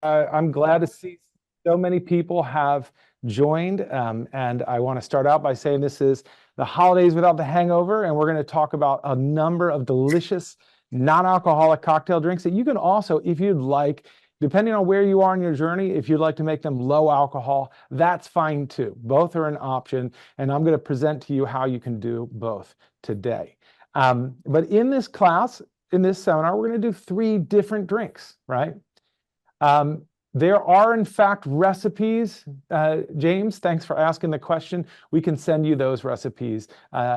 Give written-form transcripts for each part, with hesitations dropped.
I'm glad to see so many people have joined. And I want to start out by saying this is the holidays without the hangover. And we're going to talk about a number of delicious non-alcoholic cocktail drinks that you can also, if you'd like, depending on where you are in your journey, if you'd like to make them low alcohol, that's fine too. Both are an option. And I'm going to present to you how you can do both today. But in this class, in this seminar, we're going to do 3 different drinks, right? There are, in fact, recipes. James, thanks for asking the question. We can send you those recipes.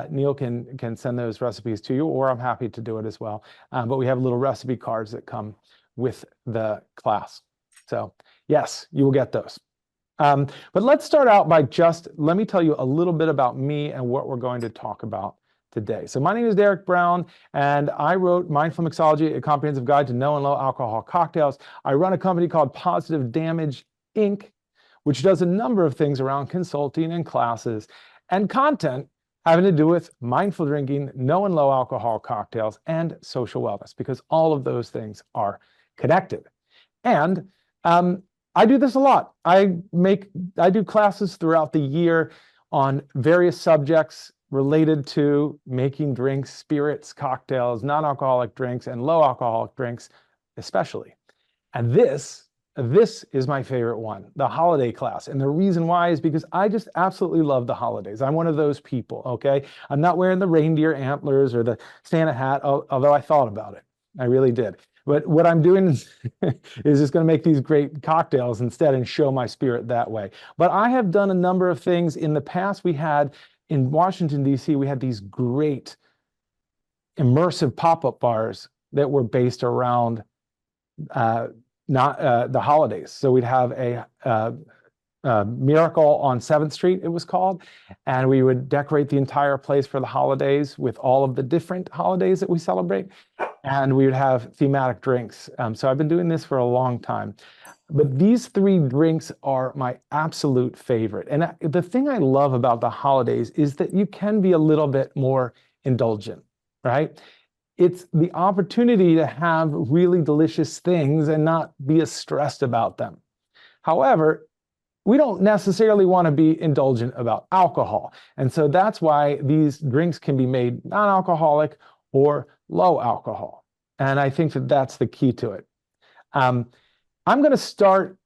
Neil can send those recipes to you, or I'm happy to do it as well. But we have little recipe cards that come with the class. So yes, you will get those. But let's start out by let me tell you a little bit about me and what we're going to talk about today. So my name is Derek Brown, and I wrote Mindful Mixology, a comprehensive guide to no and low alcohol cocktails. I run a company called Positive Damage, Inc., which does a number of things around consulting and classes and content having to do with mindful drinking, no and low alcohol cocktails, and social wellness, because all of those things are connected. And I do this a lot. I do classes throughout the year on various subjects related to making drinks, spirits, cocktails, non-alcoholic drinks, and low alcoholic drinks, especially. And this is my favorite one, the holiday class. And the reason why is because I just absolutely love the holidays. I'm one of those people, okay? I'm not wearing the reindeer antlers or the Santa hat, although I thought about it. I really did. But what I'm doing is just going to make these great cocktails instead and show my spirit that way. But I have done a number of things. In the past, in Washington, D.C., we had these great immersive pop-up bars that were based around the holidays. So we'd have a Miracle on 7th Street, it was called, and we would decorate the entire place for the holidays with all of the different holidays that we celebrate, and we would have thematic drinks. So I've been doing this for a long time. But these 3 drinks are my absolute favorite. And the thing I love about the holidays is that you can be a little bit more indulgent, right? It's the opportunity to have really delicious things and not be as stressed about them. However, we don't necessarily want to be indulgent about alcohol. And so that's why these drinks can be made non-alcoholic or low alcohol. And I think that that's the key to it. I'm going to start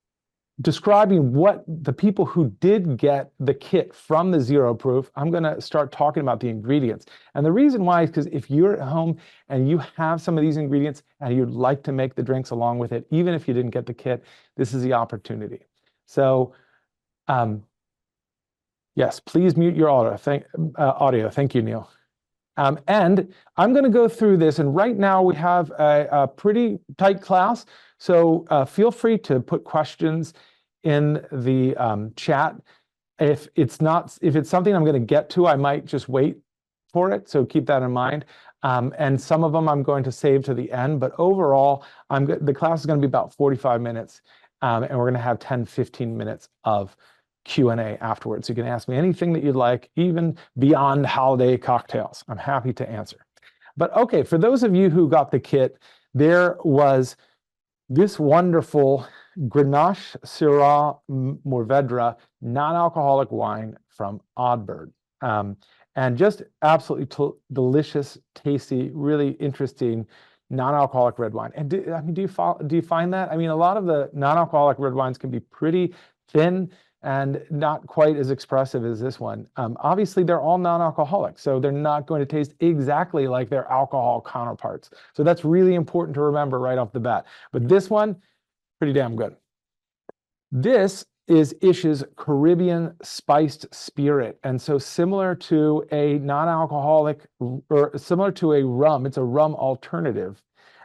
describing what the people who did get the kit from the Zero Proof, I'm going to start talking about the ingredients. And the reason why is because if you're at home and you have some of these ingredients and you'd like to make the drinks along with it, even if you didn't get the kit, this is the opportunity. So, yes, please mute your audio. Thank you, Neil. And I'm going to go through this, and right now we have a pretty tight class, so feel free to put questions in the chat. If it's something I'm going to get to, I might just wait for it, so keep that in mind. And some of them I'm going to save to the end, but overall, the class is going to be about 45 minutes, and we're going to have 10-15 minutes of Q&A afterwards. You can ask me anything that you'd like, even beyond holiday cocktails. I'm happy to answer. But okay, for those of you who got the kit, there was this wonderful Grenache Syrah Mourvedre non-alcoholic wine from Oddbird. And just absolutely delicious, tasty, really interesting non-alcoholic red wine. And do you find that? I mean, a lot of the non-alcoholic red wines can be pretty thin and not quite as expressive as this one. Obviously, they're all non-alcoholic, so they're not going to taste exactly like their alcohol counterparts. So that's really important to remember right off the bat. But this one, pretty damn good. This is Ish's Caribbean Spiced Spirit. And so similar to a non-alcoholic, or similar to a rum, it's a rum alternative.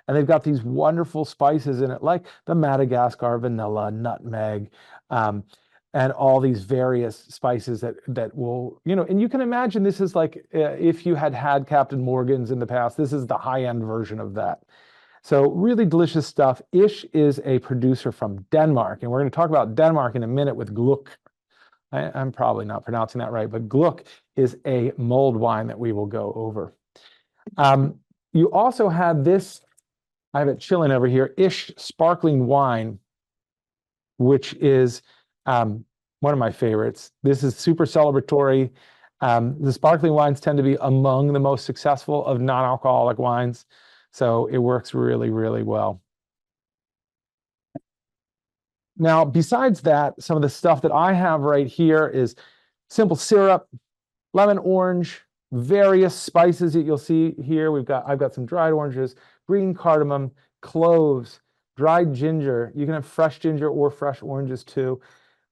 And they've got these wonderful spices in it, like the Madagascar vanilla, nutmeg, and all these various spices that will, and you can imagine this is like if you had Captain Morgan's in the past, this is the high-end version of that. So really delicious stuff. Ish is a producer from Denmark, and we're going to talk about Denmark in a minute with Gluck. I'm probably not pronouncing that right, but Gluck is a mulled wine that we will go over. You also have this, I have it chilling over here, Ish sparkling wine. which is one of my favorites. This is super celebratory. The sparkling wines tend to be among the most successful of non-alcoholic wines, so it works really, really well. Now, besides that, some of the stuff that I have right here is simple syrup, lemon orange, various spices that you'll see here. I've got some dried oranges, green cardamom, cloves, dried ginger. You can have fresh ginger or fresh oranges too.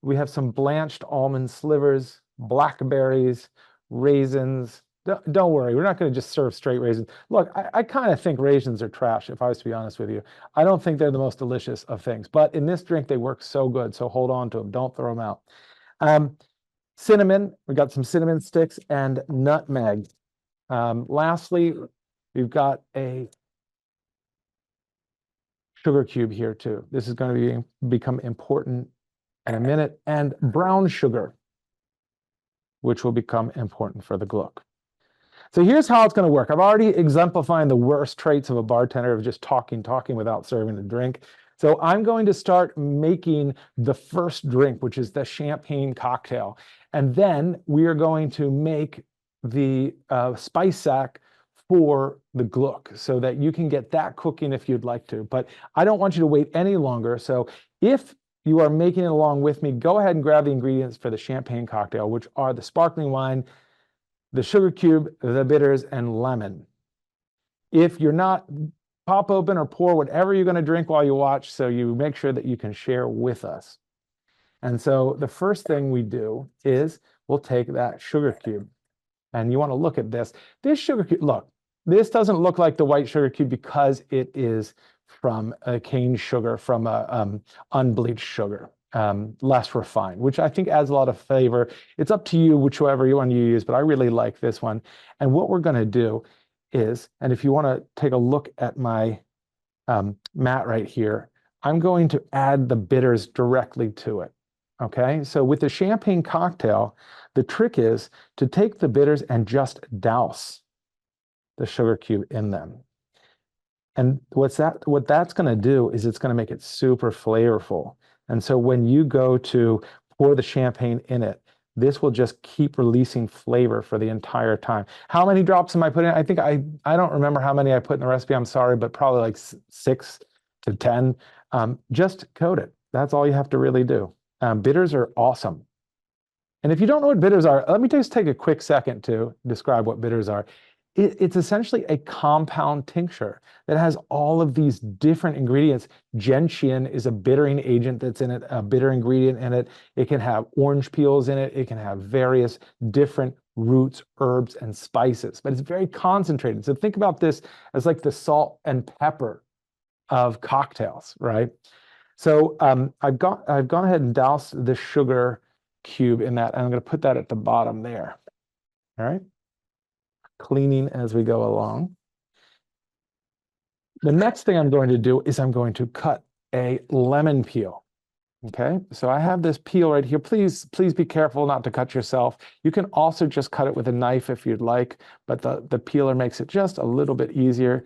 We have some blanched almond slivers, blackberries, raisins. Don't worry, we're not going to just serve straight raisins. Look, I kind of think raisins are trash, if I was to be honest with you. I don't think they're the most delicious of things, but in this drink, they work so good. So hold on to them. Don't throw them out. Cinnamon, we got some cinnamon sticks and nutmeg. Lastly, we've got a sugar cube here too. This is going to become important in a minute, and brown sugar, which will become important for the Gluck. So here's how it's going to work. I've already exemplified the worst traits of a bartender of just talking without serving a drink. So I'm going to start making the first drink, which is the champagne cocktail. And then we are going to make the spice sack for the Gluck so that you can get that cooking if you'd like to. But I don't want you to wait any longer. So if you are making it along with me, go ahead and grab the ingredients for the champagne cocktail, which are the sparkling wine, the sugar cube, the bitters, and lemon. If you're not, pop open or pour whatever you're going to drink while you watch, so you make sure that you can share with us. And so the first thing we do is we'll take that sugar cube, and you want to look at this. This sugar cube, look, this doesn't look like the white sugar cube because it is from a cane sugar, from a unbleached sugar. Less refined, which I think adds a lot of flavor. It's up to you, whichever one you use, but I really like this one. And what we're going to do is, and if you want to take a look at my mat right here, I'm going to add the bitters directly to it. Okay, so with the champagne cocktail, the trick is to take the bitters and just douse the sugar cube in them. And what that's going to do is it's going to make it super flavorful. And so when you go to pour the champagne in it, this will just keep releasing flavor for the entire time. How many drops am I putting in? I think I don't remember how many I put in the recipe. I'm sorry, but probably like 6 to 10. Just coat it. That's all you have to really do. Bitters are awesome. And if you don't know what bitters are, let me just take a quick second to describe what bitters are. It's essentially a compound tincture that has all of these different ingredients. Gentian is a bittering agent that's in it, a bitter ingredient in it. It can have orange peels in it. It can have various different roots, herbs, and spices, but it's very concentrated. So think about this as like the salt and pepper of cocktails, right? So I've gone ahead and doused the sugar cube in that, and I'm going to put that at the bottom there. All right. Cleaning as we go along. The next thing I'm going to do is I'm going to cut a lemon peel. Okay, so I have this peel right here. Please be careful not to cut yourself. You can also just cut it with a knife if you'd like, but the peeler makes it just a little bit easier.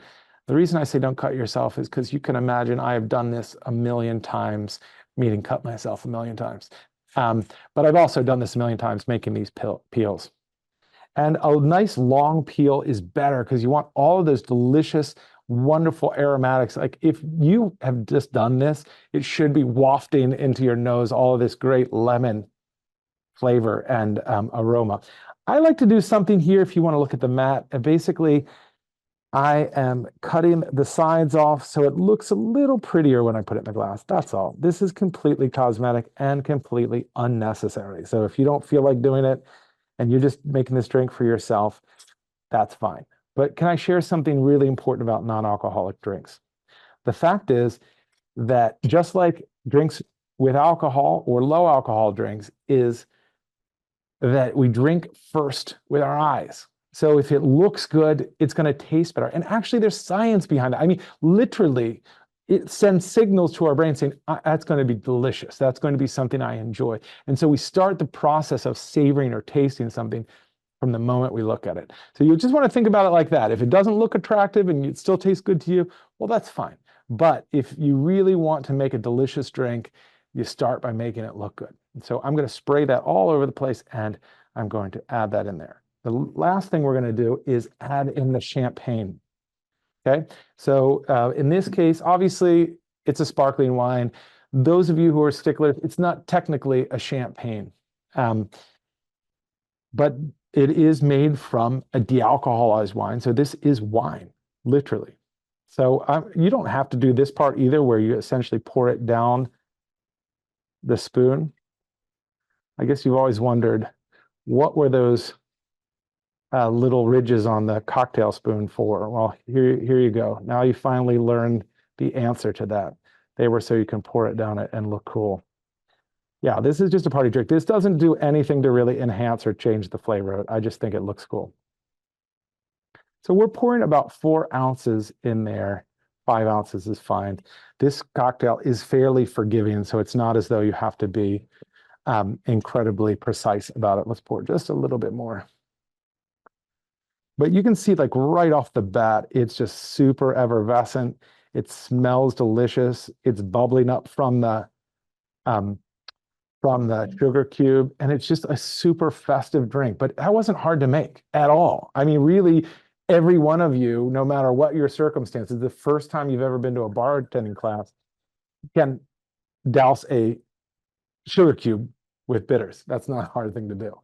The reason I say don't cut yourself is because you can imagine I have done this a million times, meaning cut myself a million times. But I've also done this a million times making these peels. And a nice long peel is better because you want all of those delicious, wonderful aromatics. Like if you have just done this, it should be wafting into your nose all of this great lemon flavor and aroma. I like to do something here if you want to look at the mat. Basically, I am cutting the sides off so it looks a little prettier when I put it in the glass. That's all. This is completely cosmetic and completely unnecessary. So if you don't feel like doing it, and you're just making this drink for yourself, that's fine. But can I share something really important about non-alcoholic drinks? The fact is that just like drinks with alcohol or low alcohol drinks is that we drink first with our eyes. So if it looks good, it's going to taste better. And actually there's science behind it. I mean, literally, it sends signals to our brain saying, that's going to be delicious. That's going to be something I enjoy. And so we start the process of savoring or tasting something from the moment we look at it. So you just want to think about it like that. If it doesn't look attractive and it still tastes good to you, well, that's fine. But if you really want to make a delicious drink, you start by making it look good. And so I'm going to spray that all over the place, and I'm going to add that in there. The last thing we're going to do is add in the champagne. Okay, so in this case, obviously, it's a sparkling wine. Those of you who are sticklers, it's not technically a champagne, but it is made from a dealcoholized wine. So this is wine, literally. So you don't have to do this part either, where you essentially pour it down the spoon. I guess you've always wondered, what were those little ridges on the cocktail spoon for? Well, here you go. Now you finally learned the answer to that. They were so you can pour it down it and look cool. Yeah, this is just a party trick. This doesn't do anything to really enhance or change the flavor of it. I just think it looks cool. So we're pouring about 4 ounces in there. 5 ounces is fine. This cocktail is fairly forgiving, so it's not as though you have to be incredibly precise about it. Let's pour just a little bit more. But you can see, like, right off the bat, it's just super effervescent. It smells delicious. It's bubbling up from the sugar cube, and it's just a super festive drink. But that wasn't hard to make at all. I mean, really, every one of you, no matter what your circumstances, the first time you've ever been to a bartending class, can douse a sugar cube with bitters. That's not a hard thing to do.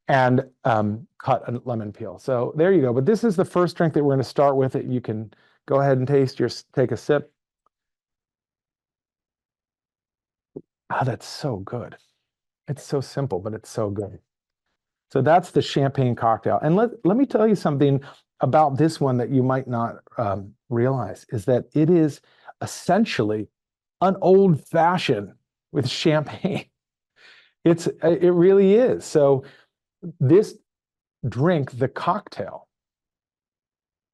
And cut a lemon peel. So there you go. But this is the first drink that we're going to start with. It. You can go ahead and take a sip. Ah, that's so good. It's so simple, but it's so good. So that's the champagne cocktail. And let me tell you something about this one that you might not realize, is that it is essentially an old fashioned with champagne. It really is. So this drink, the cocktail,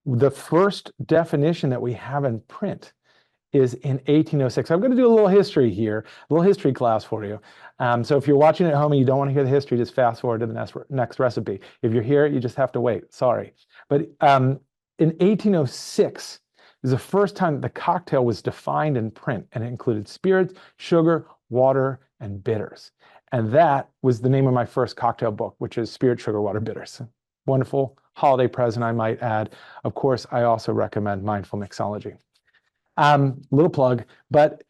the first definition that we have in print is in 1806. I'm going to do a little history here, a little history class for you. So if you're watching at home and you don't want to hear the history, just fast forward to the next recipe. If you're here, you just have to wait. Sorry. But in 1806 is the first time that the cocktail was defined in print, and it included spirits, sugar, water, and bitters. And that was the name of my first cocktail book, which is Spirit, Sugar, Water, Bitters. Wonderful holiday present, I might add. Of course, I also recommend Mindful Mixology. Little plug, but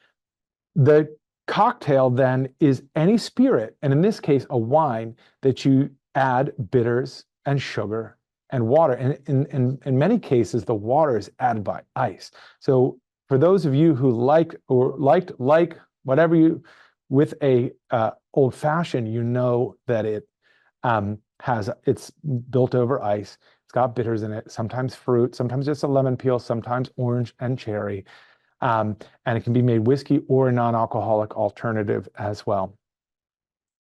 the cocktail then is any spirit, and in this case, a wine, that you add bitters and sugar and water. And in many cases, the water is added by ice. So for those of you who liked whatever you, with a old fashioned, you know that it it's built over ice. It's got bitters in it, sometimes fruit, sometimes just a lemon peel, sometimes orange and cherry. And it can be made whiskey or a non-alcoholic alternative as well.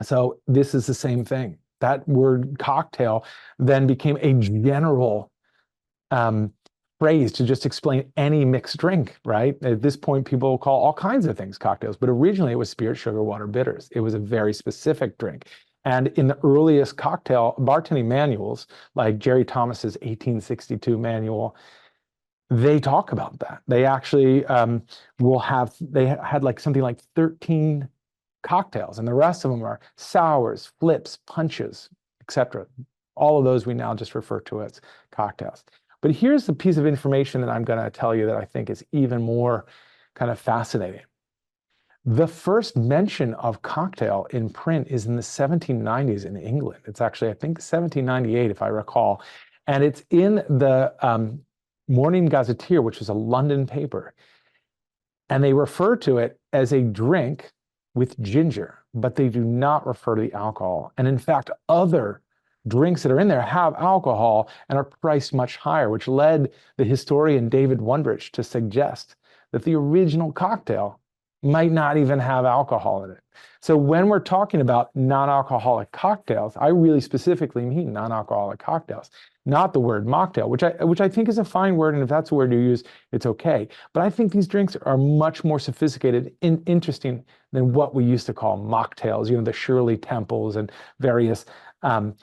So this is the same thing. That word cocktail then became a general phrase to just explain any mixed drink, right? At this point, people call all kinds of things cocktails, but originally it was spirit, sugar, water, bitters. It was a very specific drink. And in the earliest cocktail bartending manuals, like Jerry Thomas's 1862 manual, they talk about that. They actually they had like something like 13 cocktails, and the rest of them are sours, flips, punches, etc. All of those we now just refer to as cocktails. But here's the piece of information that I'm going to tell you that I think is even more kind of fascinating. The first mention of cocktail in print is in the 1790s in England. It's actually, I think, 1798, if I recall. And it's in the Morning Gazetteer, which is a London paper. And they refer to it as a drink with ginger, but they do not refer to the alcohol. And in fact, other drinks that are in there have alcohol and are priced much higher, which led the historian David Wondrich to suggest that the original cocktail might not even have alcohol in it. So when we're talking about non-alcoholic cocktails, I really specifically mean non-alcoholic cocktails, not the word mocktail, which I think is a fine word, and if that's the word you use, it's okay. But I think these drinks are much more sophisticated and interesting than what we used to call mocktails, the Shirley Temples and various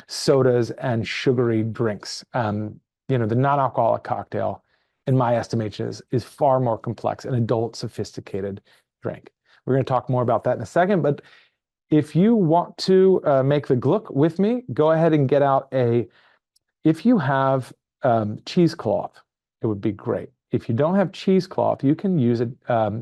sodas and sugary drinks. The non-alcoholic cocktail, in my estimation, is far more complex, an adult, sophisticated drink. We're going to talk more about that in a second. But if you want to make the gluck with me, go ahead and get out if you have cheesecloth, it would be great. If you don't have cheesecloth, you can use it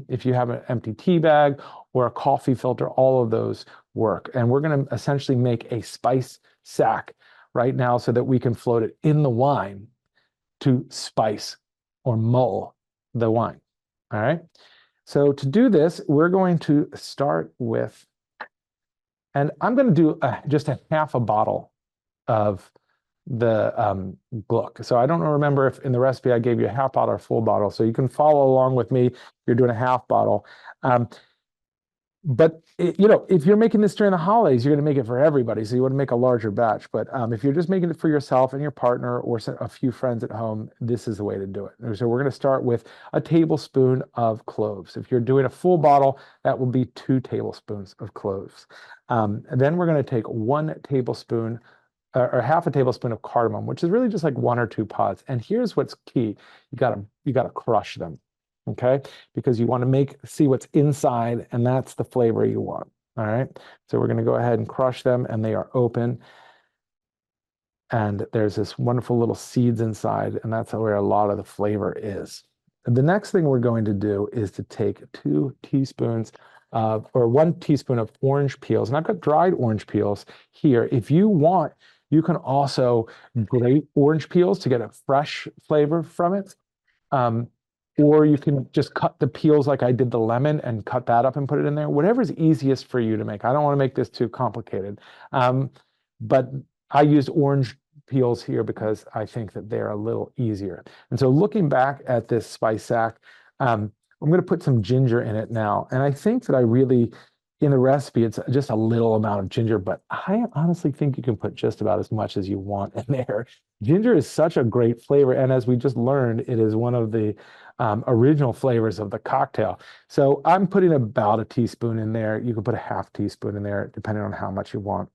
if you have an empty tea bag or a coffee filter, all of those work. And we're going to essentially make a spice sack right now so that we can float it in the wine to spice or mull the wine. All right. So to do this, we're going to start with, and I'm going to do just a half a bottle of the gluck. So I don't remember if in the recipe I gave you a half bottle or full bottle. So you can follow along with me. You're doing a half bottle. But if you're making this during the holidays, you're going to make it for everybody. So you want to make a larger batch. But if you're just making it for yourself and your partner or a few friends at home, this is the way to do it. So we're going to start with a tablespoon of cloves. If you're doing a full bottle, that will be 2 tablespoons of cloves. And then we're going to take 1 tablespoon or half a tablespoon of cardamom, which is really just like 1 or 2 pods. And here's what's key: you gotta crush them. Okay, because you want to see what's inside, and that's the flavor you want. All right, so we're going to go ahead and crush them, and they are open. And there's this wonderful little seeds inside, and that's where a lot of the flavor is. The next thing we're going to do is to take 2 teaspoons or 1 teaspoon of orange peels, and I've got dried orange peels here. If you want, you can also grate orange peels to get a fresh flavor from it. Or you can just cut the peels like I did the lemon and cut that up and put it in there. Whatever's easiest for you to make. I don't want to make this too complicated. But I used orange peels here because I think that they're a little easier. And so looking back at this spice sack, I'm going to put some ginger in it now. And I think that in the recipe, it's just a little amount of ginger, but I honestly think you can put just about as much as you want in there. Ginger is such a great flavor. And as we just learned, it is one of the original flavors of the cocktail. So I'm putting about a teaspoon in there. You can put a half teaspoon in there, depending on how much you want.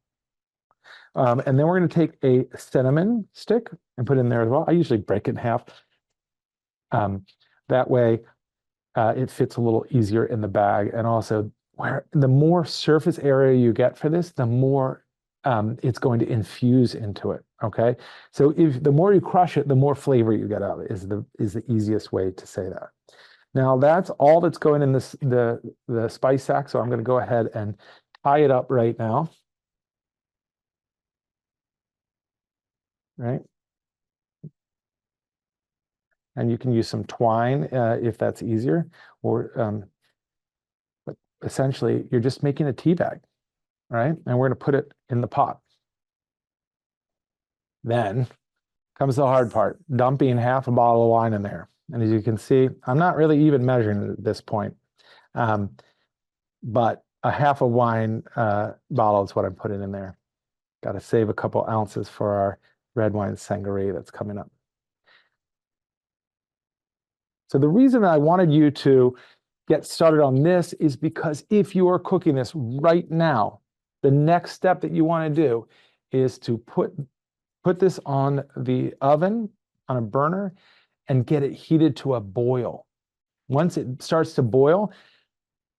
And then we're going to take a cinnamon stick and put it in there as well. I usually break it in half. That way it fits a little easier in the bag. And also, the more surface area you get for this, the more it's going to infuse into it. Okay, so the more you crush it, the more flavor you get out of it. Is the easiest way to say that. Now that's all that's going in the spice sack. So I'm going to go ahead and tie it up right now. Right, and you can use some twine if that's easier, or but essentially you're just making a tea bag. Right, and we're going to put it in the pot. Then comes the hard part, dumping half a bottle of wine in there. And as you can see, I'm not really even measuring it at this point, but a half a wine bottle is what I'm putting in there. Got to save a couple ounces for our red wine sangria that's coming up. So the reason I wanted you to get started on this is because if you are cooking this right now, the next step that you want to do is to put this on the oven, on a burner, and get it heated to a boil. Once it starts to boil,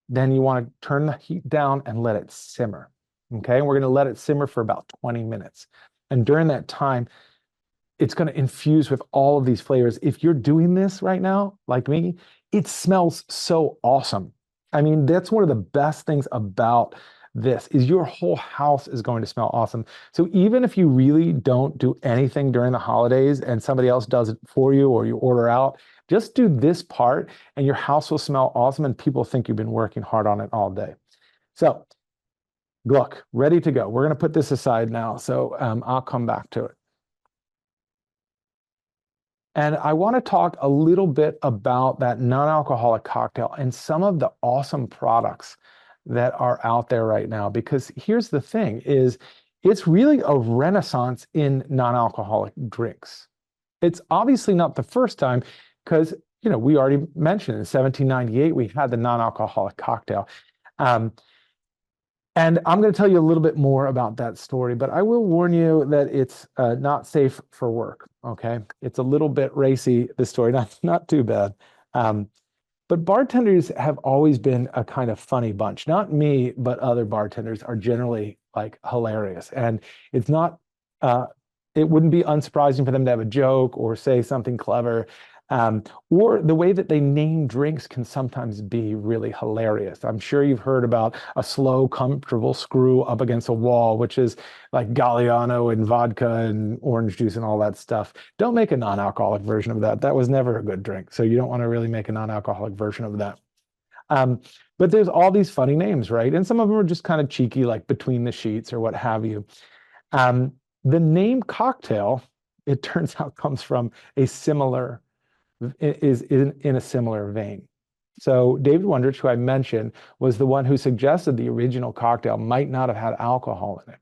then you want to turn the heat down and let it simmer. Okay, and we're going to let it simmer for about 20 minutes. And during that time, it's going to infuse with all of these flavors. If you're doing this right now, like me, it smells so awesome. I mean, that's one of the best things about this is your whole house is going to smell awesome. So even if you really don't do anything during the holidays and somebody else does it for you or you order out, just do this part and your house will smell awesome and people think you've been working hard on it all day. So look, ready to go. We're going to put this aside now. So I'll come back to it. And I want to talk a little bit about that non-alcoholic cocktail and some of the awesome products that are out there right now, because here's the thing is it's really a renaissance in non-alcoholic drinks. It's obviously not the first time because, we already mentioned in 1798, we had the non-alcoholic cocktail. And I'm going to tell you a little bit more about that story, but I will warn you that it's not safe for work, okay? It's a little bit racy, this story, not too bad. But bartenders have always been a kind of funny bunch. Not me, but other bartenders are generally like hilarious. And it's not, uh, it wouldn't be unsurprising for them to have a joke or say something clever. Or the way that they name drinks can sometimes be really hilarious. I'm sure you've heard about a slow, comfortable screw up against a wall, which is like Galliano and vodka and orange juice and all that stuff. Don't make a non-alcoholic version of that. That was never a good drink. So you don't want to really make a non-alcoholic version of that. Um, but there's all these funny names, right? And some of them are just kind of cheeky, like Between the Sheets or what have you. Um, the name cocktail, it turns out, comes from a similar is in a similar vein. So David Wondrich, who I mentioned, was the one who suggested the original cocktail might not have had alcohol in it.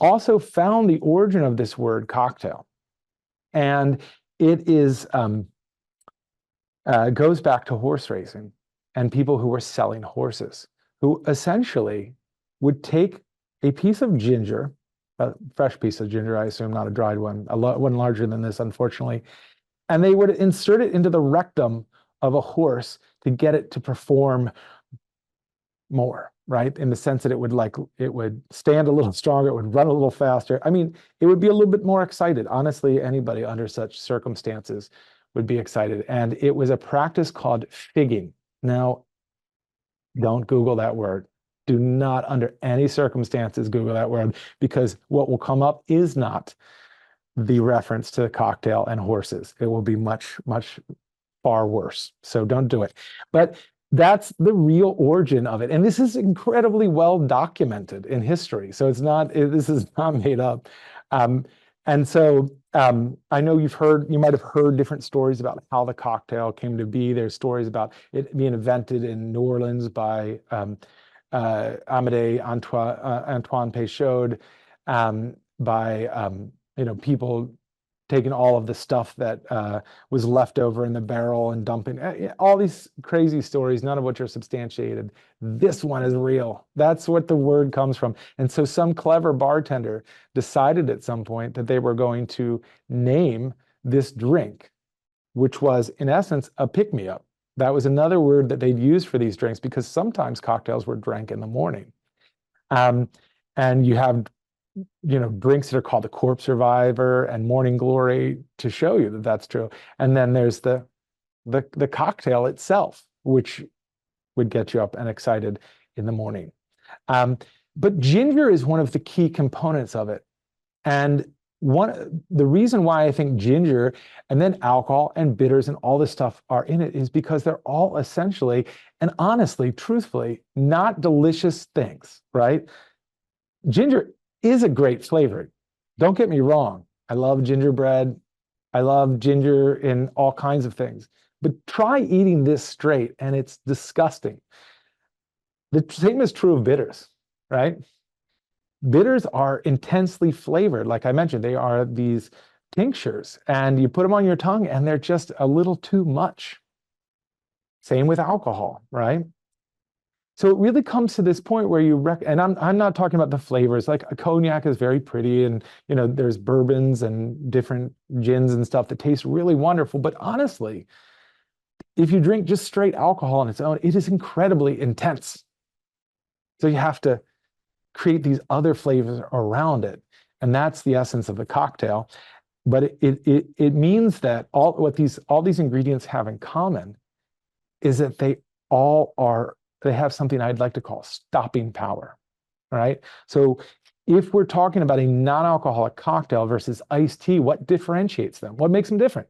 Also found the origin of this word cocktail, and it is goes back to horse racing and people who were selling horses, who essentially would take a piece of ginger, a fresh piece of ginger, I assume, not a dried one, one larger than this, unfortunately, and they would insert it into the rectum of a horse to get it to perform more, right? In the sense that it would stand a little stronger, it would run a little faster. I mean, it would be a little bit more excited. Honestly, anybody under such circumstances would be excited. And it was a practice called figging. Now, don't Google that word. Do not, under any circumstances, Google that word, because what will come up is not the reference to the cocktail and horses. It will be much, much far worse. So don't do it. But that's the real origin of it. And this is incredibly well documented in history. So this is not made up. And so I know you might have heard different stories about how the cocktail came to be. There's stories about it being invented in New Orleans by Amédée Antoine Peychaud, by people taking all of the stuff that was left over in the barrel and dumping all these crazy stories, none of which are substantiated. This one is real. That's what the word comes from. And so some clever bartender decided at some point that they were going to name this drink, which was in essence a pick-me-up. That was another word that they'd use for these drinks because sometimes cocktails were drank in the morning. And you have drinks that are called the Corpse Reviver and Morning Glory to show you that that's true. And then there's the cocktail itself, which would get you up and excited in the morning. But ginger is one of the key components of it. And the reason why I think ginger and then alcohol and bitters and all this stuff are in it is because they're all essentially and honestly, truthfully, not delicious things, right? Ginger is a great flavor. Don't get me wrong. I love gingerbread. I love ginger in all kinds of things. But try eating this straight and it's disgusting. The same is true of bitters, right? Bitters are intensely flavored. Like I mentioned, they are these tinctures and you put them on your tongue and they're just a little too much. Same with alcohol, right? So it really comes to this point where and I'm not talking about the flavors. Like a cognac is very pretty, and there's bourbons and different gins and stuff that taste really wonderful. But honestly, if you drink just straight alcohol on its own, it is incredibly intense. So you have to create these other flavors around it, and that's the essence of the cocktail. But it means that all these ingredients have in common is that they have something I'd like to call stopping power, right? So if we're talking about a non-alcoholic cocktail versus iced tea, what differentiates them? What makes them different?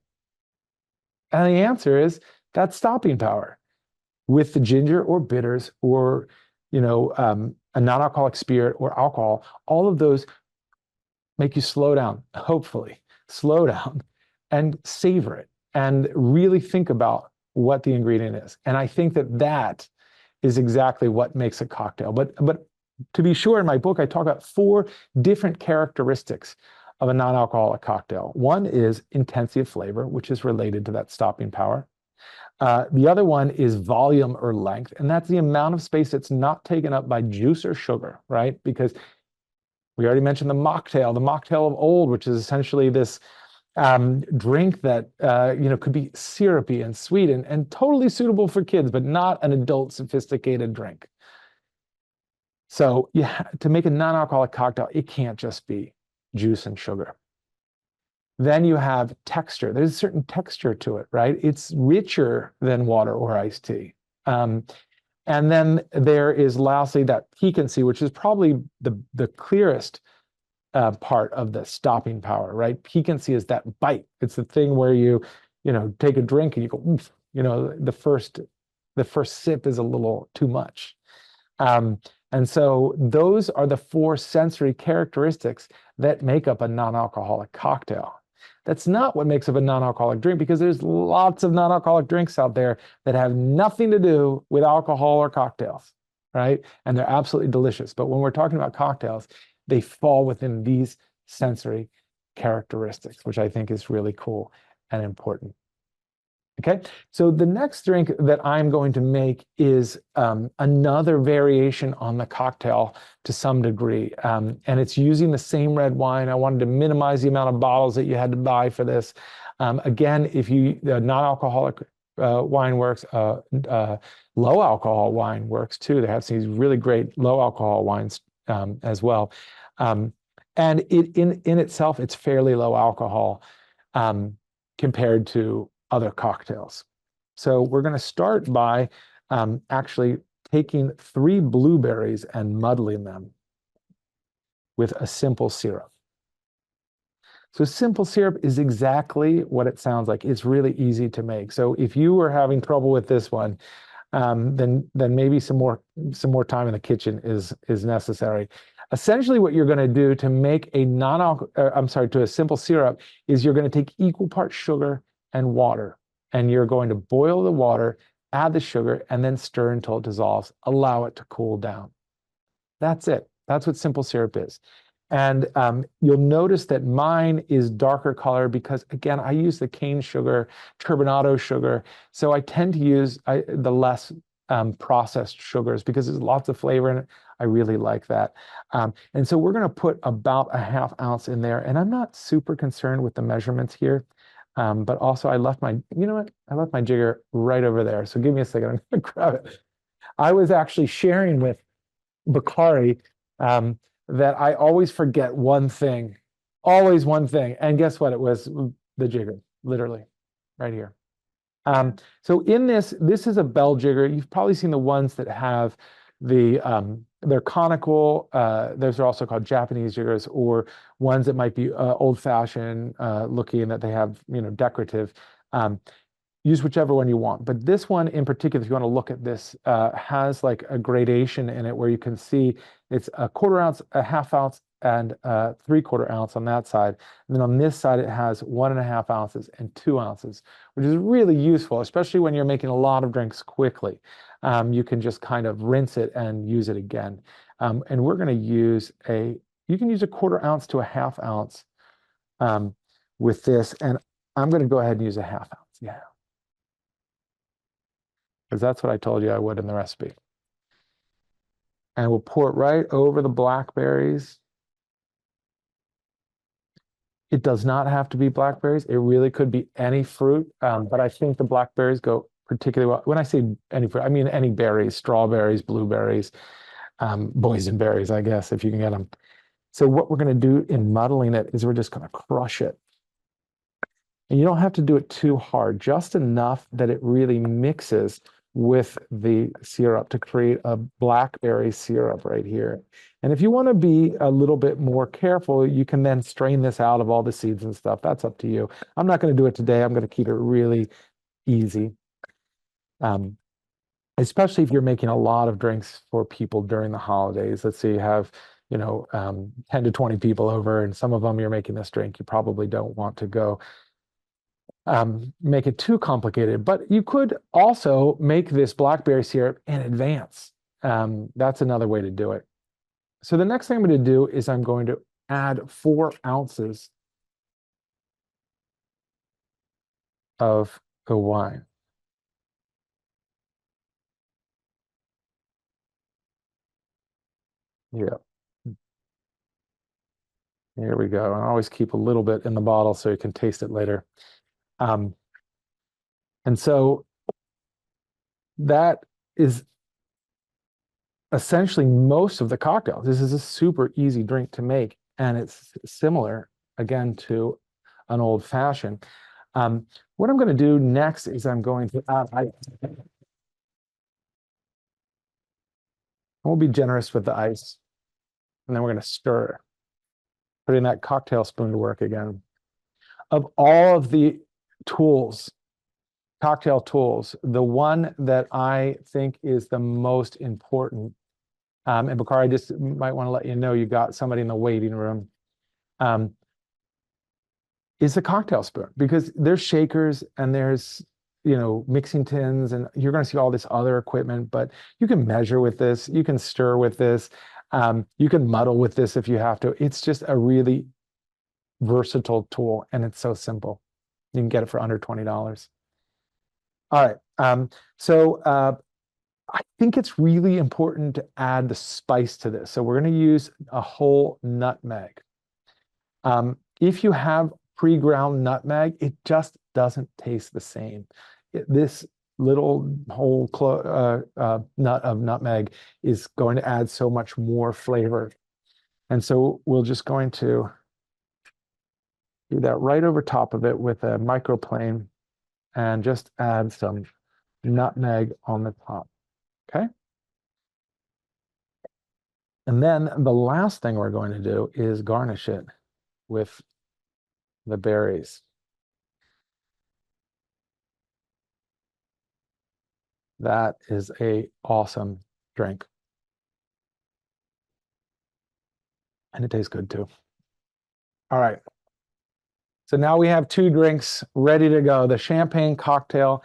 And the answer is that stopping power. With the ginger or bitters or, a non-alcoholic spirit or alcohol, all of those make you slow down, hopefully, slow down and savor it and really think about what the ingredient is. And I think that is exactly what makes a cocktail. But to be sure, in my book, I talk about 4 different characteristics of a non-alcoholic cocktail. One is intensity of flavor, which is related to that stopping power. The other one is volume or length, and that's the amount of space that's not taken up by juice or sugar, right? Because we already mentioned the mocktail of old, which is essentially this drink that could be syrupy and sweet and totally suitable for kids, but not an adult sophisticated drink. So to make a non-alcoholic cocktail, it can't just be juice and sugar. Then you have texture. There's a certain texture to it, right? It's richer than water or iced tea. And then there is lastly that piquancy, which is probably the clearest part of the stopping power, right? Piquancy is that bite. It's the thing where you take a drink and you go, oof, the first sip is a little too much. And so those are the four sensory characteristics that make up a non-alcoholic cocktail. That's not what makes up a non-alcoholic drink, because there's lots of non-alcoholic drinks out there that have nothing to do with alcohol or cocktails, right? And they're absolutely delicious. But when we're talking about cocktails, they fall within these sensory characteristics, which I think is really cool and important. Okay, so the next drink that I'm going to make is another variation on the cocktail to some degree. And it's using the same red wine. I wanted to minimize the amount of bottles that you had to buy for this. Again, if non-alcoholic wine works, low alcohol wine works too. They have these really great low alcohol wines as well. And in itself, it's fairly low alcohol compared to other cocktails. So we're going to start by actually taking 3 blueberries and muddling them with a simple syrup. So simple syrup is exactly what it sounds like. It's really easy to make. So if you were having trouble with this one, then maybe some more time in the kitchen is necessary. Essentially, what you're going to do to make a simple syrup is you're going to take equal parts sugar and water, and you're going to boil the water, add the sugar, and then stir until it dissolves. Allow it to cool down. That's it. That's what simple syrup is. And you'll notice that mine is darker color because, again, I use the cane sugar, turbinado sugar. So I tend to use the less processed sugars because there's lots of flavor in it. I really like that. And so we're going to put about a ½ ounce in there. And I'm not super concerned with the measurements here. But also I left my jigger right over there. So give me a second. I'm going to grab it. I was actually sharing with Bakari that I always forget one thing, always one thing. And guess what? It was the jigger, literally right here. So in this is a bell jigger. You've probably seen the ones that have they're conical. Those are also called Japanese jiggers, or ones that might be old-fashioned looking, that they have decorative. Use whichever one you want. But this one in particular, if you want to look at this, has like a gradation in it where you can see it's a 1/4 ounce, a ½ ounce, and 3/4 ounce on that side. And then on this side, it has 1½ ounces and 2 ounces, which is really useful, especially when you're making a lot of drinks quickly. You can just kind of rinse it and use it again. And we're going to use you can use a 1/4 ounce to a ½ ounce with this. And I'm going to go ahead and use a ½ ounce. Yeah. Because that's what I told you I would in the recipe. And we'll pour it right over the blackberries. It does not have to be blackberries. It really could be any fruit, but I think the blackberries go particularly well. When I say any fruit, I mean any berries, strawberries, blueberries, boysenberries, I guess, if you can get them. So what we're going to do in muddling it is we're just going to crush it. And you don't have to do it too hard, just enough that it really mixes with the syrup to create a blackberry syrup right here. And if you want to be a little bit more careful, you can then strain this out of all the seeds and stuff. That's up to you. I'm not going to do it today. I'm going to keep it really easy. Especially if you're making a lot of drinks for people during the holidays. Let's say you have 10 to 20 people over, and some of them you're making this drink. You probably don't want to go make it too complicated, but you could also make this blackberry syrup in advance. That's another way to do it. So the next thing I'm going to do is I'm going to add 4 ounces of the wine. Yeah. Here we go. And I always keep a little bit in the bottle so you can taste it later. Um, and so that is essentially most of the cocktails. This is a super easy drink to make, and it's similar, again, to an old fashioned. What I'm going to do next is I'm going to we'll be generous with the ice, and then we're going to stir, putting that cocktail spoon to work again. Of all of the tools, cocktail tools, the one that I think is the most important, and Bakar, I just might want to let you know you got somebody in the waiting room, is the cocktail spoon, because there's shakers and there's mixing tins, and you're going to see all this other equipment, but you can measure with this, you can stir with this, you can muddle with this if you have to. It's just a really versatile tool, and it's so simple. You can get it for under $20. All right. So I think it's really important to add the spice to this. So we're going to use a whole nutmeg. If you have pre-ground nutmeg, it just doesn't taste the same. This little whole nut of nutmeg is going to add so much more flavor. And so we're just going to do that right over top of it with a microplane and just add some nutmeg on the top. Okay. And then the last thing we're going to do is garnish it with the berries. That is a awesome drink. And it tastes good too. All right. So now we have two drinks ready to go, the champagne cocktail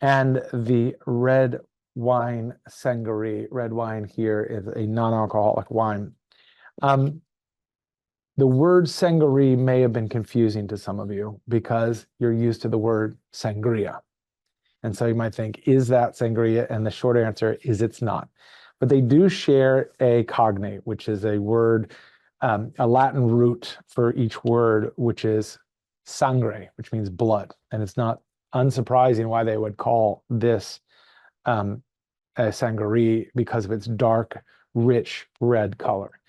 and the red wine sangria. Red wine here is a non-alcoholic wine. The word sangria may have been confusing to some of you because you're used to the word sangria. And so you might think, is that sangria? And the short answer is it's not. But they do share a cognate, which is a word, a Latin root for each word, which is sangre, which means blood. And it's not unsurprising why they would call this a sangria, because of its dark, rich red color.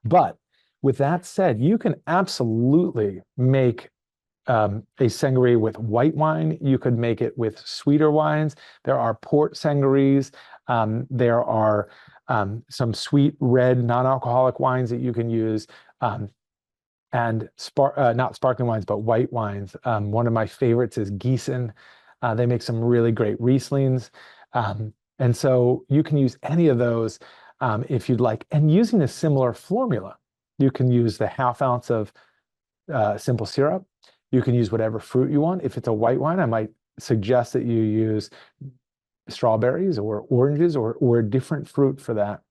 But with that said, you can absolutely make a sangria with white wine. You could make it with sweeter wines. There are port sangrias. There are some sweet red non-alcoholic wines that you can use, and not sparkling wines, but white wines. One of my favorites is Gießen. They make some really great Rieslings. And so you can use any of those if you'd like. And using a similar formula, you can use the ½ ounce of simple syrup. You can use whatever fruit you want. If it's a white wine, I might suggest that you use strawberries or oranges or a different fruit for that.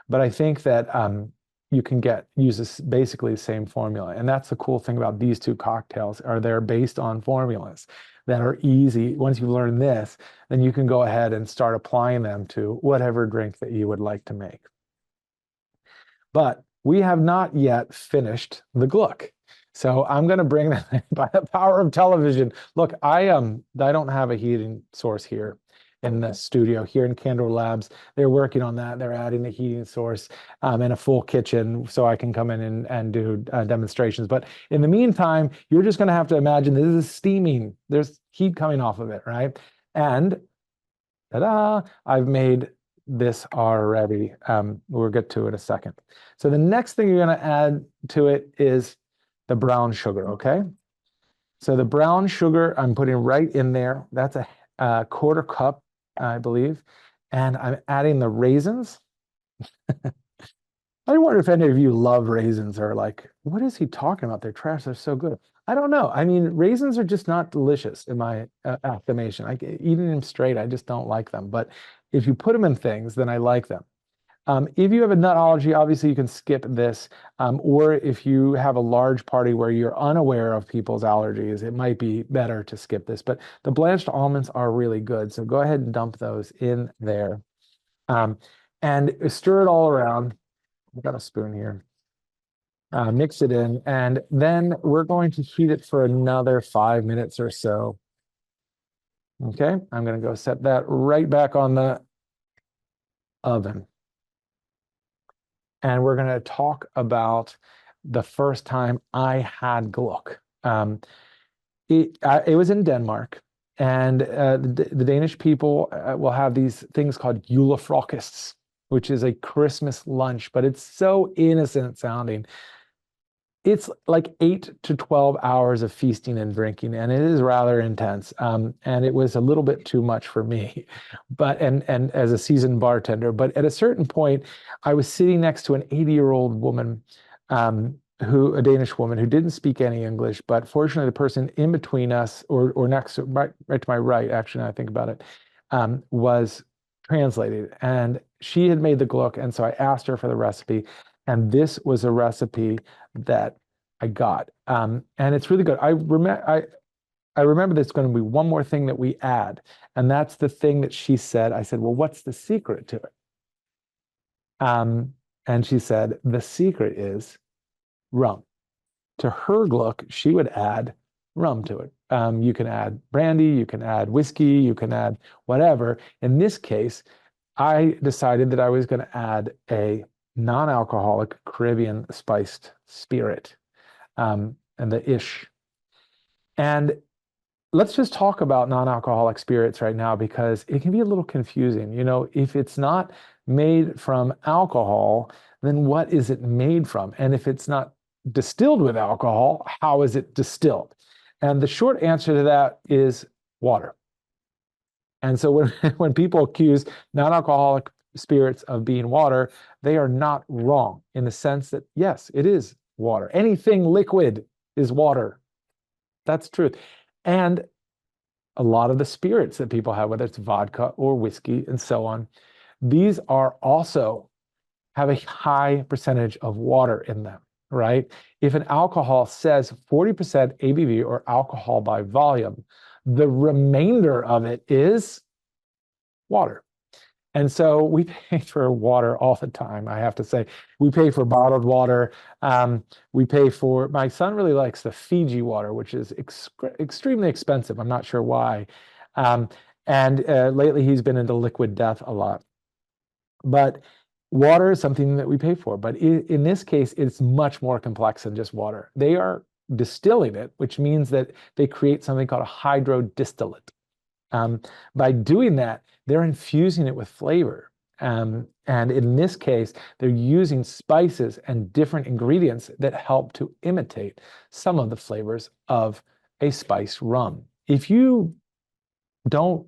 But I think that you can use basically the same formula. And that's the cool thing about these two cocktails, are they're based on formulas that are easy. Once you learn this, then you can go ahead and start applying them to whatever drink that you would like to make. But we have not yet finished the Gluck. So I'm going to bring that by the power of television. Look, I don't have a heating source here in the studio here in Candor Labs. They're working on that. They're adding a heating source and a full kitchen so I can come in and do demonstrations. But in the meantime, you're just going to have to imagine this is steaming. There's heat coming off of it, right? And ta-da, I've made this already. We'll get to it in a second. So the next thing you're going to add to it is the brown sugar, okay? So the brown sugar I'm putting right in there. That's a quarter cup, I believe. And I'm adding the raisins. I wonder if any of you love raisins or like, what is he talking about? They're trash, they're so good. I don't know. I mean, raisins are just not delicious in my estimation. Eating them straight, I just don't like them. But if you put them in things, then I like them. If you have a nut allergy, obviously you can skip this. Or if you have a large party where you're unaware of people's allergies, it might be better to skip this. But the blanched almonds are really good. So go ahead and dump those in there. And stir it all around. I've got a spoon here. mix it in, and then we're going to heat it for another 5 minutes or so. Okay, I'm going to go set that right back on the oven. And we're going to talk about the first time I had Gluck. It was in Denmark, and the Danish people will have these things called julefrokosts, which is a Christmas lunch, but it's so innocent sounding. It's like 8 to 12 hours of feasting and drinking, and it is rather intense. And it was a little bit too much for me, but and as a seasoned bartender. But at a certain point, I was sitting next to an 80-year-old woman, a Danish woman who didn't speak any English, but fortunately, the person in between us, or next to right to my right, actually, now I think about it, was translated, and she had made the Gluck, and so I asked her for the recipe, and this was a recipe that I got. And it's really good. I remember there's going to be one more thing that we add, and that's the thing that she said. I said, well, what's the secret to it? And she said, the secret is rum. To her Gluck, she would add rum to it. You can add brandy, you can add whiskey, you can add whatever. In this case, I decided that I was going to add a non-alcoholic Caribbean spiced spirit, and the ish. And let's just talk about non-alcoholic spirits right now, because it can be a little confusing. You know, if it's not made from alcohol, then what is it made from? And if it's not distilled with alcohol, how is it distilled? And the short answer to that is water. And so when people accuse non-alcoholic spirits of being water, they are not wrong in the sense that, yes, it is water. Anything liquid is water. That's truth. And a lot of the spirits that people have, whether it's vodka or whiskey and so on, these are also have a high percentage of water in them, right? If an alcohol says 40% ABV or alcohol by volume, the remainder of it is water. And so we pay for water all the time, I have to say. We pay for bottled water. We pay for, my son really likes the Fiji water, which is extremely expensive. I'm not sure why. And lately he's been into liquid death a lot. But water is something that we pay for. But in this case, it's much more complex than just water. They are distilling it, which means that they create something called a hydrodistillate. By doing that, they're infusing it with flavor. And in this case, they're using spices and different ingredients that help to imitate some of the flavors of a spiced rum. If you don't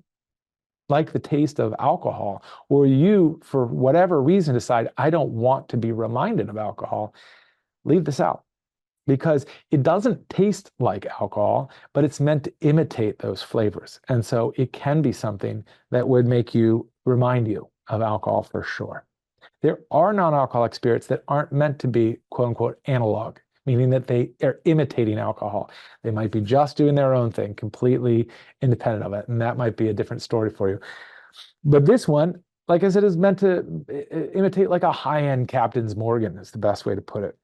like the taste of alcohol, or you, for whatever reason, decide, I don't want to be reminded of alcohol, leave this out. Because it doesn't taste like alcohol, but it's meant to imitate those flavors. And so it can be something that would make you remind you of alcohol for sure. There are non-alcoholic spirits that aren't meant to be, quote unquote, analog, meaning that they are imitating alcohol. They might be just doing their own thing, completely independent of it. And that might be a different story for you. But this one, like I said, is meant to imitate like a high-end Captain's Morgan, is the best way to put it,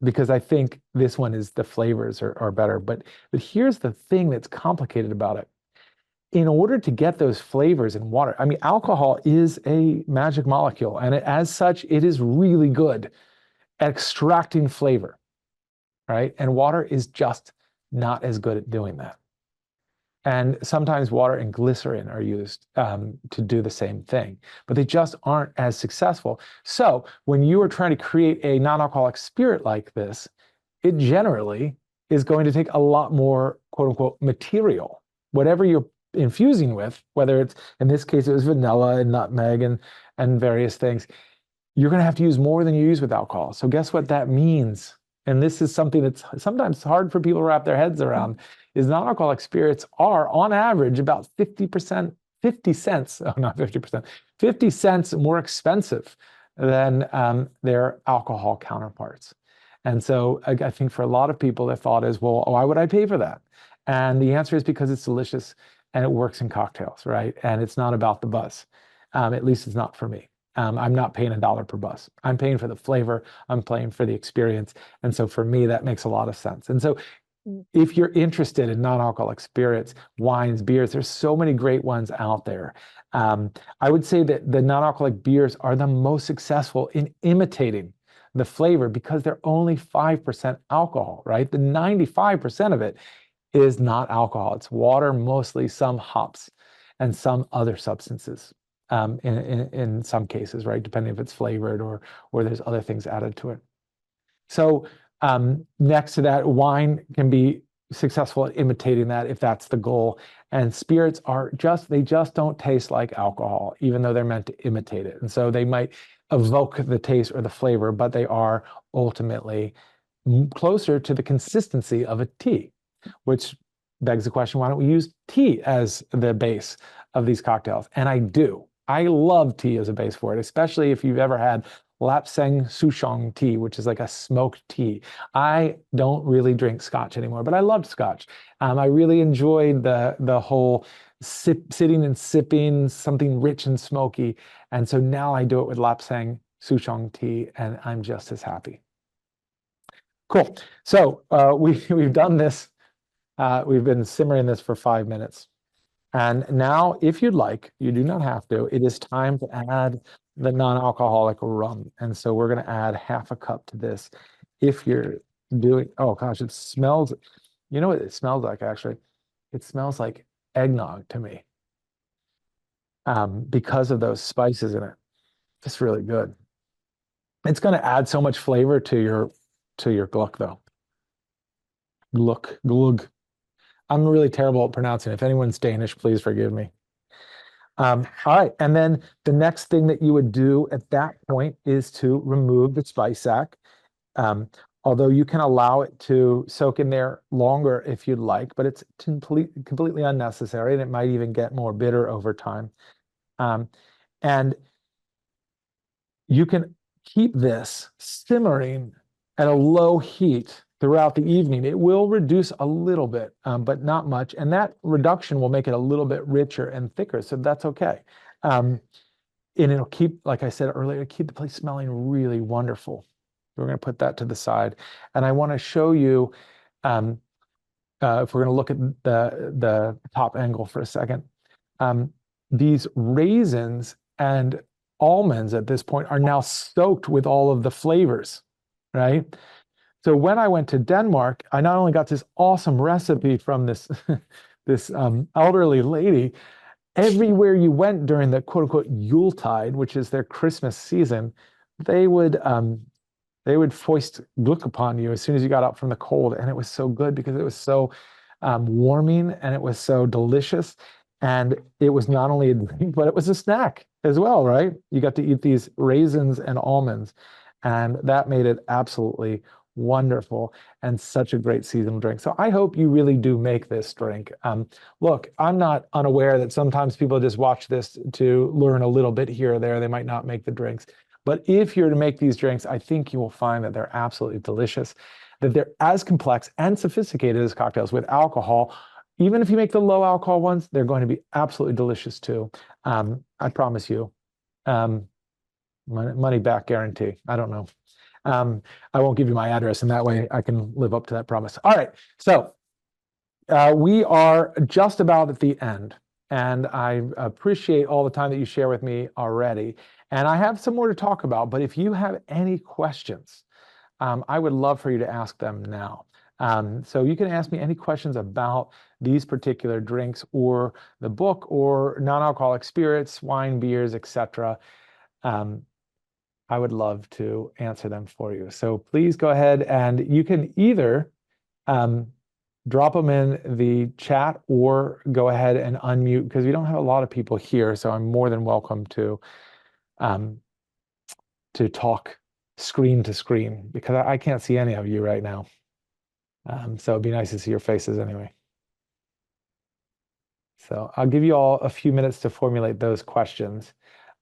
because I think this one is, the flavors are better. But here's the thing that's complicated about it. In order to get those flavors in water, I mean, alcohol is a magic molecule, and as such, it is really good at extracting flavor, right? And water is just not as good at doing that. And sometimes water and glycerin are used to do the same thing, but they just aren't as successful. So when you are trying to create a non-alcoholic spirit like this, it generally is going to take a lot more, quote unquote, material. Whatever you're infusing with, whether it's, in this case, it was vanilla and nutmeg and various things, you're going to have to use more than you use with alcohol. So guess what that means? And this is something that's sometimes hard for people to wrap their heads around, is non-alcoholic spirits are on average about 50%, 50 cents, oh, not 50%, 50 cents more expensive than their alcohol counterparts. And so I think for a lot of people, their thought is, well, why would I pay for that? And the answer is because it's delicious and it works in cocktails, right? And it's not about the buzz. At least it's not for me. I'm not paying $1 per bus. I'm paying for the flavor. I'm paying for the experience. And so for me, that makes a lot of sense. And so if you're interested in non-alcoholic spirits, wines, beers, there's so many great ones out there. I would say that the non-alcoholic beers are the most successful in imitating the flavor because they're only 5% alcohol, right? The 95% of it is not alcohol. It's water, mostly some hops and some other substances in some cases, right? Depending if it's flavored or there's other things added to it. So next to that, wine can be successful at imitating that if that's the goal. And spirits they just don't taste like alcohol, even though they're meant to imitate it. And so they might evoke the taste or the flavor, but they are ultimately closer to the consistency of a tea, which begs the question, why don't we use tea as the base of these cocktails? And I do. I love tea as a base for it, especially if you've ever had Lapsang Souchong tea, which is like a smoked tea. I don't really drink scotch anymore, but I loved scotch. I really enjoyed the whole sitting and sipping something rich and smoky. And so now I do it with Lapsang Souchong tea, and I'm just as happy. Cool. So we've done this. We've been simmering this for 5 minutes. And now, if you'd like, you do not have to, it is time to add the non-alcoholic rum. And so we're going to add half a cup to this. If you're doing, oh gosh, it smells, you know what it smells like actually? It smells like eggnog to me because of those spices in it. It's really good. It's going to add so much flavor to your gluck though. Glug. I'm really terrible at pronouncing it. If anyone's Danish, please forgive me. All right, and then the next thing that you would do at that point is to remove the spice sack. Although you can allow it to soak in there longer if you'd like, but it's completely unnecessary, and it might even get more bitter over time. And you can keep this simmering at a low heat throughout the evening. It will reduce a little bit, but not much. And that reduction will make it a little bit richer and thicker. So that's okay. And it'll keep, like I said earlier, keep the place smelling really wonderful. We're going to put that to the side. And I want to show you, if we're going to look at the top angle for a second, these raisins and almonds at this point are now soaked with all of the flavors, right? So when I went to Denmark, I not only got this awesome recipe from this elderly lady. Everywhere you went during the quote unquote Yuletide, which is their Christmas season, they would foist gluck upon you as soon as you got out from the cold, and it was so good because it was so warming and it was so delicious, and it was not only a drink but it was a snack as well, right? You got to eat these raisins and almonds, and that made it absolutely wonderful and such a great seasonal drink. So I hope you really do make this drink. Look, I'm not unaware that sometimes people just watch this to learn a little bit here or there. They might not make the drinks. But if you're to make these drinks, I think you will find that they're absolutely delicious, that they're as complex and sophisticated as cocktails with alcohol. Even if you make the low alcohol ones, they're going to be absolutely delicious too. I promise you. Money back guarantee. I don't know. I won't give you my address, and that way I can live up to that promise. All right, so we are just about at the end, and I appreciate all the time that you share with me already. And I have some more to talk about, but if you have any questions, I would love for you to ask them now. So you can ask me any questions about these particular drinks or the book or non-alcoholic spirits, wine, beers, etc. I would love to answer them for you. So please go ahead, and you can either drop them in the chat or go ahead and unmute, because we don't have a lot of people here. So I'm more than welcome to talk screen to screen, because I can't see any of you right now. So it'd be nice to see your faces anyway. So I'll give you all a few minutes to formulate those questions.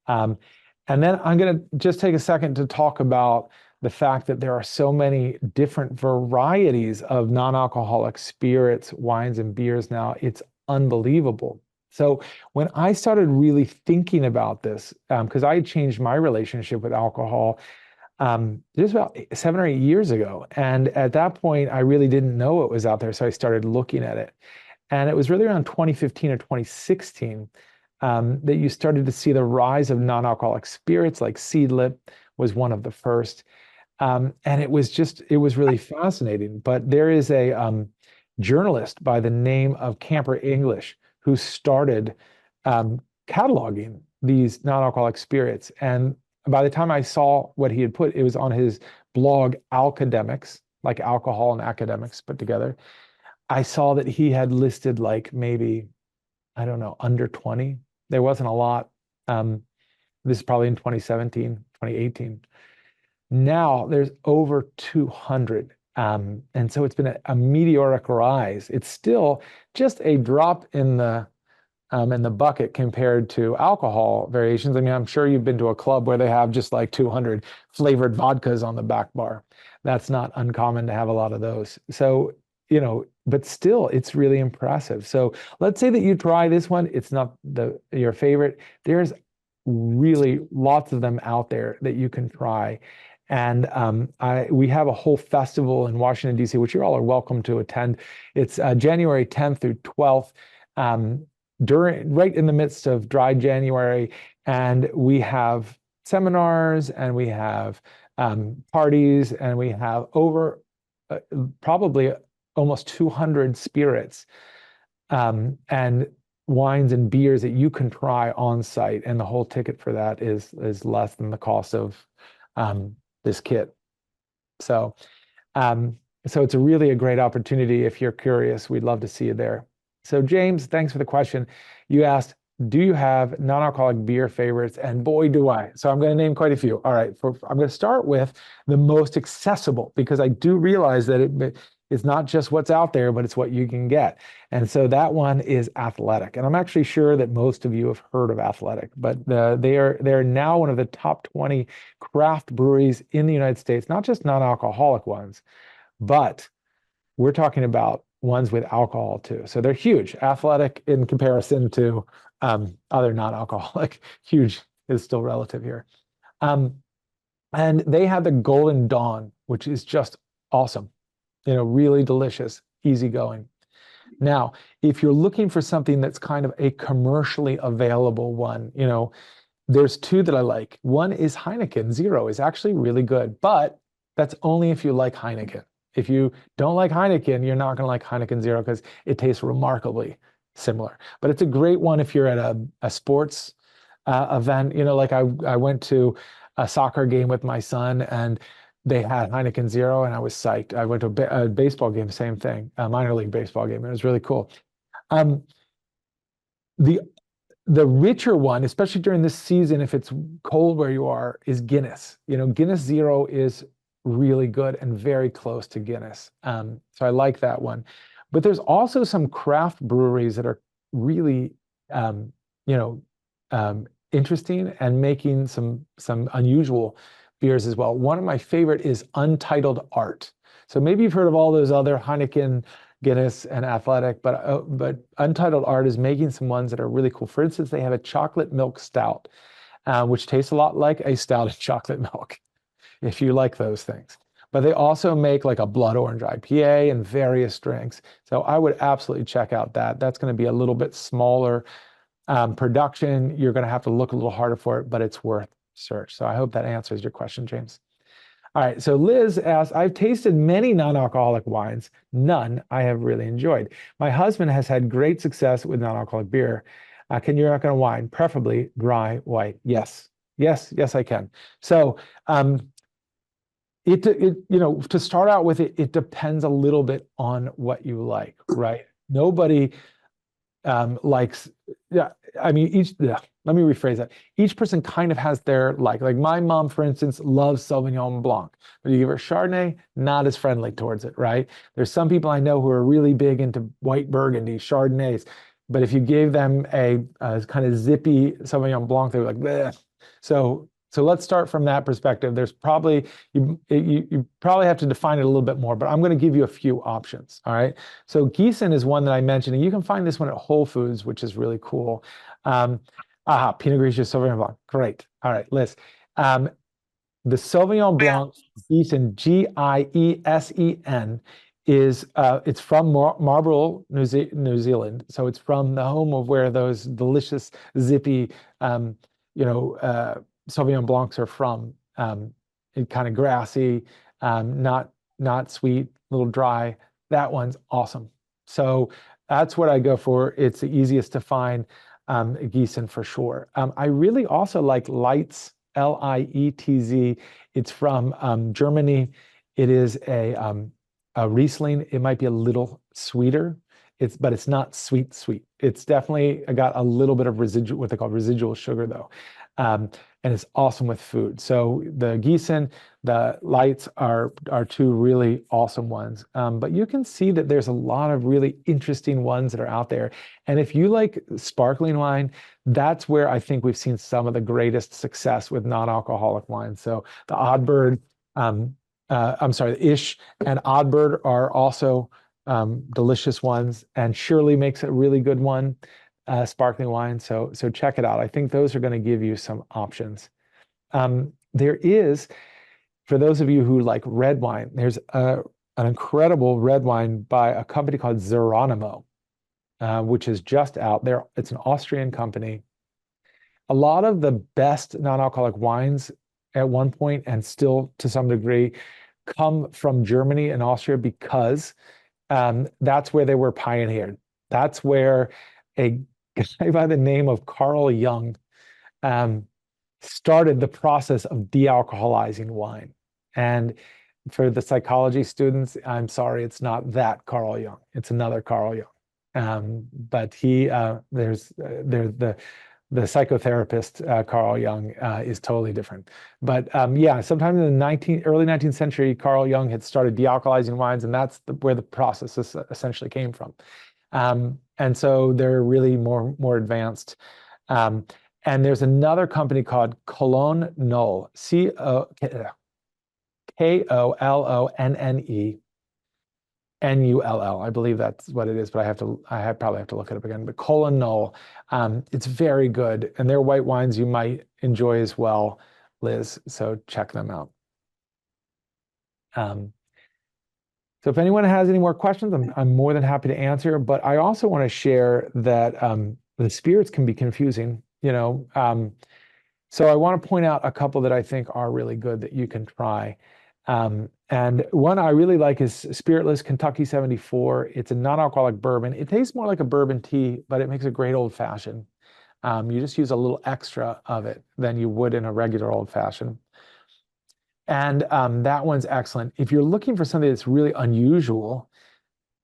And then I'm going to just take a second to talk about the fact that there are so many different varieties of non-alcoholic spirits, wines, and beers now. It's unbelievable. So when I started really thinking about this, because I had changed my relationship with alcohol just about 7 or 8 years ago. And at that point, I really didn't know what was out there. So I started looking at it. And it was really around 2015 or 2016 that you started to see the rise of non-alcoholic spirits, like Seedlip was one of the first. And it was really fascinating. But there is a journalist by the name of Camper English who started cataloging these non-alcoholic spirits. And by the time I saw what he had put, it was on his blog, Alcademics, like alcohol and academics put together. I saw that he had listed like maybe, I don't know, under 20. There wasn't a lot. This is probably in 2017, 2018. Now there's over 200. And so it's been a meteoric rise. It's still just a drop in the bucket compared to alcohol variations. I mean, I'm sure you've been to a club where they have just like 200 flavored vodkas on the back bar. That's not uncommon to have a lot of those. So, but still, it's really impressive. So let's say that you try this one. It's not your favorite. There's really lots of them out there that you can try. And we have a whole festival in Washington, D.C., which you all are welcome to attend. It's January 10th through 12th. Right in the midst of dry January, and we have seminars and we have parties and we have over probably almost 200 spirits and wines and beers that you can try on site, and the whole ticket for that is less than the cost of this kit. So it's really a great opportunity. If you're curious, we'd love to see you there. So James, thanks for the question. You asked, do you have non-alcoholic beer favorites? And boy, do I. So I'm going to name quite a few. All right, I'm going to start with the most accessible, because I do realize that it's not just what's out there, but it's what you can get. And so that one is Athletic. And I'm actually sure that most of you have heard of Athletic, but they're now one of the top 20 craft breweries in the United States, not just non-alcoholic ones, but we're talking about ones with alcohol too. So they're huge. Athletic in comparison to other non-alcoholic, huge is still relative here. And they have the Golden Dawn, which is just awesome. Really delicious, easygoing. Now, if you're looking for something that's kind of a commercially available one, there's two that I like. One is Heineken Zero is actually really good, but that's only if you like Heineken. If you don't like Heineken, you're not going to like Heineken Zero because it tastes remarkably similar. But it's a great one if you're at a sports event. Like I went to a soccer game with my son and they had Heineken Zero and I was psyched. I went to a baseball game, same thing, a minor league baseball game. It was really cool. The richer one, especially during this season, if it's cold where you are, is Guinness. Guinness Zero is really good and very close to Guinness. So I like that one. But there's also some craft breweries that are really, interesting and making some unusual beers as well. One of my favorite is Untitled Art. So maybe you've heard of all those other Heineken, Guinness, and Athletic, but Untitled Art is making some ones that are really cool. For instance, they have a chocolate milk stout, which tastes a lot like a stout in chocolate milk, if you like those things. But they also make like a blood orange IPA and various drinks. So I would absolutely check out that. That's going to be a little bit smaller production. You're going to have to look a little harder for it, but it's worth search. So I hope that answers your question, James. All right, so Liz asks, I've tasted many non-alcoholic wines. None I have really enjoyed. My husband has had great success with non-alcoholic beer. Can you recommend a wine, preferably dry white? Yes, I can. So to start out with, it depends a little bit on what you like, right? Nobody likes, let me rephrase that. Each person kind of has their like my mom, for instance, loves Sauvignon Blanc, but you give her Chardonnay, not as friendly towards it, right? There's some people I know who are really big into white Burgundy, Chardonnays, but if you gave them a kind of zippy Sauvignon Blanc, they were like, bleh. So So let's start from that perspective. There's probably, you probably have to define it a little bit more, but I'm going to give you a few options. All right. So Gießen is one that I mentioned, and you can find this one at Whole Foods, which is really cool. Pinot Grigio Sauvignon Blanc. Great. All right, Liz. The Sauvignon Blanc Gießen, Giesen, is it's from Marlborough, New Zealand. So it's from the home of where those delicious, zippy, Sauvignon Blancs are from. Kind of grassy, not sweet, a little dry. That one's awesome. So that's what I go for. It's the easiest to find, Gießen for sure. I really also like Leitz, Lietz. It's from Germany. It is a Riesling. It might be a little sweeter. But it's not sweet. It's definitely got a little bit of residual, what they call residual sugar, though. And it's awesome with food. So the Gießen, the Leitz are two really awesome ones. But you can see that there's a lot of really interesting ones that are out there. And if you like sparkling wine, that's where I think we've seen some of the greatest success with non-alcoholic wine. So the Oddbird, the Ish and Oddbird are also delicious ones, and Shirley makes a really good one, sparkling wine. So check it out. I think those are going to give you some options. There is, for those of you who like red wine, there's an incredible red wine by a company called Zeronimo, which is just out there. It's an Austrian company. A lot of the best non-alcoholic wines at one point, and still to some degree, come from Germany and Austria, because that's where they were pioneered. That's where a guy by the name of Carl Jung started the process of de-alcoholizing wine. And for the psychology students, I'm sorry, it's not that Carl Jung. It's another Carl Jung. But there's the psychotherapist, Carl Jung, is totally different. But yeah, sometime in the early 19th century, Carl Jung had started de-alcoholizing wines, and that's where the process essentially came from. And so they're really more advanced. And there's another company called Cologne Null, Kollonne Null. I believe that's what it is, but I probably have to look it up again. But Cologne Null, it's very good, and their white wines you might enjoy as well, Liz. So check them out. So if anyone has any more questions, I'm more than happy to answer. But I also want to share that the spirits can be confusing, So I want to point out a couple that I think are really good that you can try. And one I really like is Spiritless Kentucky 74. It's a non-alcoholic bourbon. It tastes more like a bourbon tea, but it makes a great old fashioned. You just use a little extra of it than you would in a regular old fashioned. And that one's excellent. If you're looking for something that's really unusual,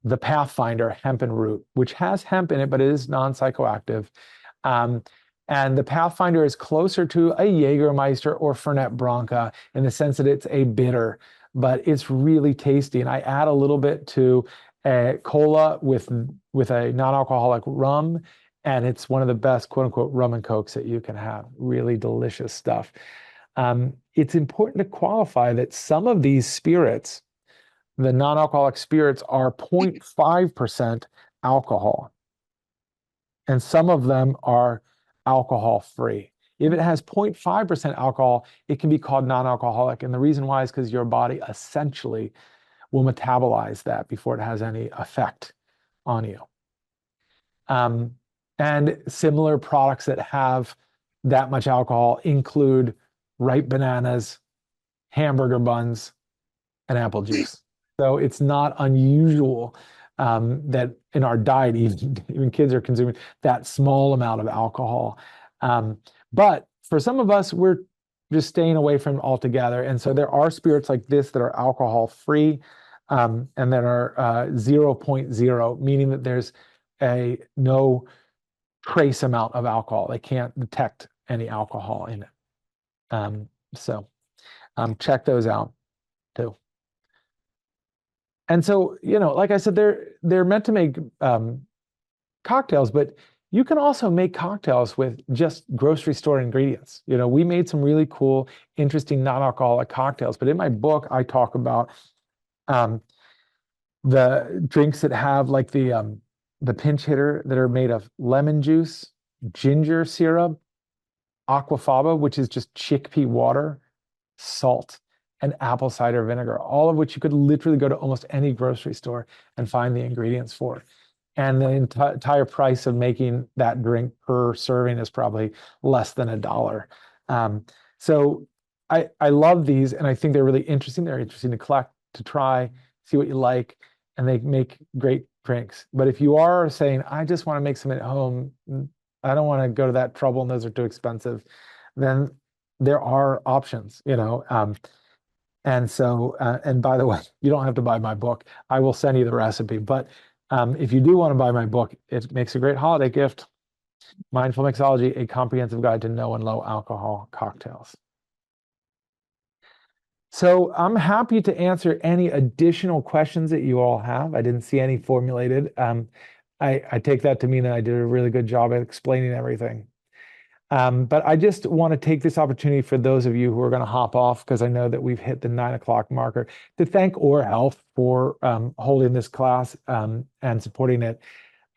the Pathfinder Hemp and Root, which has hemp in it, but it is non-psychoactive. And the Pathfinder is closer to a Jägermeister or Fernet Branca in the sense that it's a bitter, but it's really tasty. And I add a little bit to a cola with a non-alcoholic rum, and it's one of the best quote unquote rum and cokes that you can have. Really delicious stuff. It's important to qualify that some of these spirits, the non-alcoholic spirits, are 0.5% alcohol, and some of them are alcohol-free. If it has 0.5% alcohol, it can be called non-alcoholic. And the reason why is because your body essentially will metabolize that before it has any effect on you. And similar products that have that much alcohol include ripe bananas, hamburger buns, and apple juice. So it's not unusual that in our diet, even kids are consuming that small amount of alcohol. But for some of us, we're just staying away from it altogether. And so there are spirits like this that are alcohol-free and that are 0.0, meaning that there's no trace amount of alcohol. They can't detect any alcohol in it. So check those out too. And so, like I said, they're meant to make cocktails, but You can also make cocktails with just grocery store ingredients. We made some really cool, interesting non-alcoholic cocktails, but in my book, I talk about um, the drinks that have like the pinch hitter that are made of lemon juice, ginger syrup, aquafaba, which is just chickpea water, salt, and apple cider vinegar, all of which you could literally go to almost any grocery store and find the ingredients for. And the entire price of making that drink per serving is probably less than $1. So I love these, and I think they're really interesting. They're interesting to collect, to try, see what you like, and they make great drinks. But if you are saying, I just want to make some at home, I don't want to go to that trouble and those are too expensive, then there are options. And so, and by the way, you don't have to buy my book. I will send you the recipe. But if you do want to buy my book, it makes a great holiday gift. Mindful Mixology, a comprehensive guide to no and low alcohol cocktails. So I'm happy to answer any additional questions that you all have. I didn't see any formulated. I take that to mean that I did a really good job at explaining everything. But I just want to take this opportunity for those of you who are going to hop off, because I know that we've hit the 9 o'clock marker, to thank Or Health for holding this class and supporting it,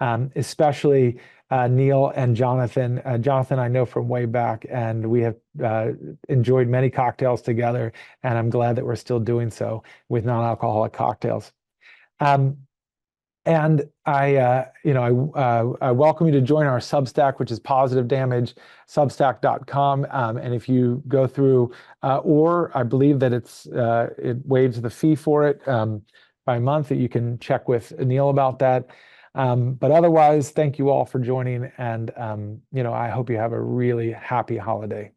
especially Neil and Jonathan. Jonathan, I know from way back, and we have enjoyed many cocktails together, and I'm glad that we're still doing so with non-alcoholic cocktails. And I welcome you to join our Substack, which is Positive Damage, substack.com. And if you go through, or I believe that it waives the fee for it by month, that you can check with Neil about that. But otherwise, thank you all for joining. And, I hope you have a really happy holiday.